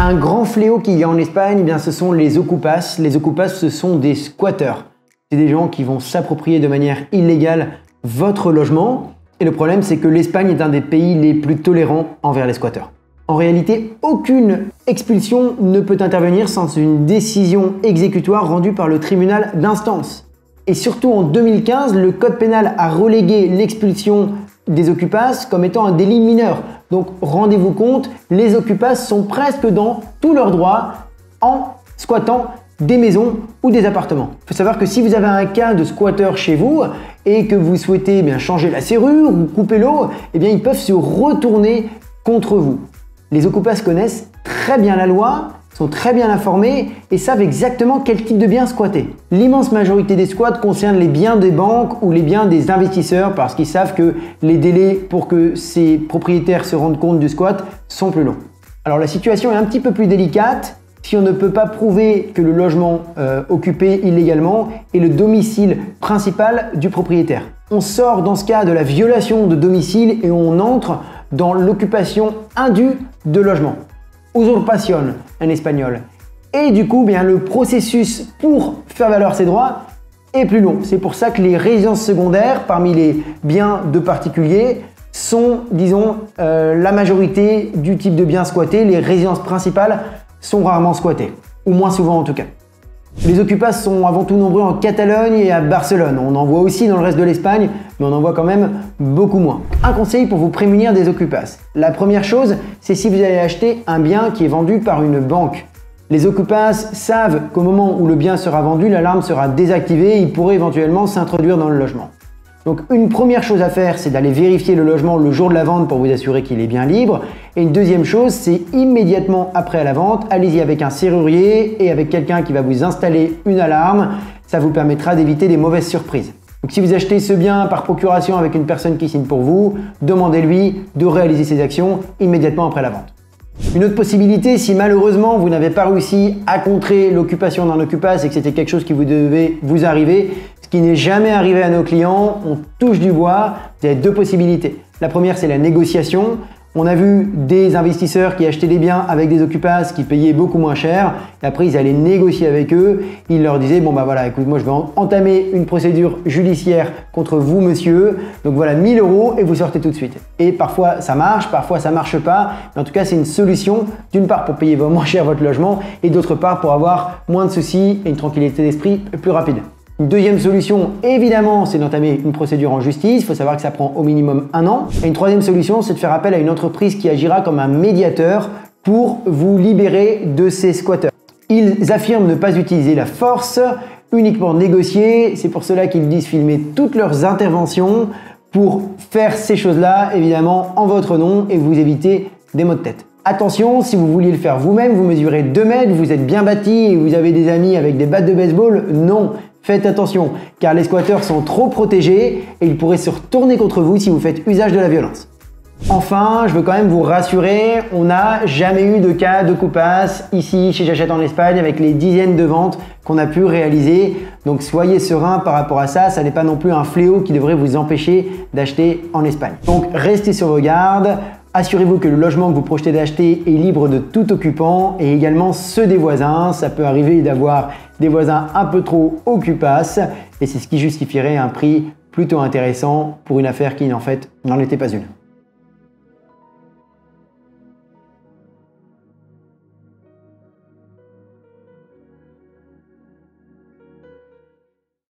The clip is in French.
Un grand fléau qu'il y a en Espagne, eh bien, ce sont les ocupas. Les ocupas, ce sont des squatteurs. C'est des gens qui vont s'approprier de manière illégale votre logement. Et le problème, c'est que l'Espagne est un des pays les plus tolérants envers les squatteurs. En réalité, aucune expulsion ne peut intervenir sans une décision exécutoire rendue par le tribunal d'instance. Et surtout en 2015, le code pénal a relégué l'expulsion des ocupas comme étant un délit mineur. Donc rendez-vous compte, les ocupas sont presque dans tous leurs droits en squattant des maisons ou des appartements. Il faut savoir que si vous avez un cas de squatteur chez vous et que vous souhaitez changer la serrure ou couper l'eau, ils peuvent se retourner contre vous. Les ocupas connaissent très bien la loi, sont très bien informés et savent exactement quel type de biens squatter. L'immense majorité des squats concernent les biens des banques ou les biens des investisseurs parce qu'ils savent que les délais pour que ces propriétaires se rendent compte du squat sont plus longs. Alors la situation est un petit peu plus délicate si on ne peut pas prouver que le logement occupé illégalement est le domicile principal du propriétaire. On sort dans ce cas de la violation de domicile et on entre dans l'occupation indue de logement. Usurpación en espagnol. Et du coup, le processus pour faire valoir ses droits est plus long. C'est pour ça que les résidences secondaires, parmi les biens de particuliers, sont, disons, la majorité du type de biens squattés. Les résidences principales sont rarement squattées, ou moins souvent en tout cas. Les ocupas sont avant tout nombreux en Catalogne et à Barcelone. On en voit aussi dans le reste de l'Espagne, mais on en voit quand même beaucoup moins. Un conseil pour vous prémunir des ocupas. La première chose, c'est si vous allez acheter un bien qui est vendu par une banque. Les ocupas savent qu'au moment où le bien sera vendu, l'alarme sera désactivée et il pourrait éventuellement s'introduire dans le logement. Donc une première chose à faire, c'est d'aller vérifier le logement le jour de la vente pour vous assurer qu'il est bien libre. Et une deuxième chose, c'est immédiatement après la vente, allez-y avec un serrurier et avec quelqu'un qui va vous installer une alarme. Ça vous permettra d'éviter des mauvaises surprises. Donc si vous achetez ce bien par procuration avec une personne qui signe pour vous, demandez-lui de réaliser ses actions immédiatement après la vente. Une autre possibilité, si malheureusement vous n'avez pas réussi à contrer l'occupation d'un ocupas et que c'était quelque chose qui vous devait vous arriver, ce qui n'est jamais arrivé à nos clients, on touche du bois, vous avez deux possibilités. La première, c'est la négociation. On a vu des investisseurs qui achetaient des biens avec des ocupas qui payaient beaucoup moins cher. Et après, ils allaient négocier avec eux. Ils leur disaient, bon écoute, moi je vais entamer une procédure judiciaire contre vous, monsieur. Donc voilà, 1 000 € et vous sortez tout de suite. Et parfois ça marche, parfois ça marche pas. Mais en tout cas, c'est une solution d'une part pour payer moins cher votre logement et d'autre part pour avoir moins de soucis et une tranquillité d'esprit plus rapide. Une deuxième solution, évidemment, c'est d'entamer une procédure en justice. Il faut savoir que ça prend au minimum 1 an. Et une troisième solution, c'est de faire appel à une entreprise qui agira comme un médiateur pour vous libérer de ces squatteurs. Ils affirment ne pas utiliser la force, uniquement négocier. C'est pour cela qu'ils disent filmer toutes leurs interventions pour faire ces choses-là, évidemment, en votre nom et vous éviter des maux de tête. Attention, si vous vouliez le faire vous-même, vous mesurez 2 mètres, vous êtes bien bâti et vous avez des amis avec des battes de baseball, non. Faites attention, car les squatteurs sont trop protégés et ils pourraient se retourner contre vous si vous faites usage de la violence. Enfin, je veux quand même vous rassurer, on n'a jamais eu de cas d'ocupas ici chez J'achète en Espagne avec les dizaines de ventes qu'on a pu réaliser. Donc soyez serein par rapport à ça, ça n'est pas non plus un fléau qui devrait vous empêcher d'acheter en Espagne. Donc restez sur vos gardes. Assurez-vous que le logement que vous projetez d'acheter est libre de tout occupant et également ceux des voisins. Ça peut arriver d'avoir des voisins un peu trop ocupas et c'est ce qui justifierait un prix plutôt intéressant pour une affaire qui en fait n'en était pas une.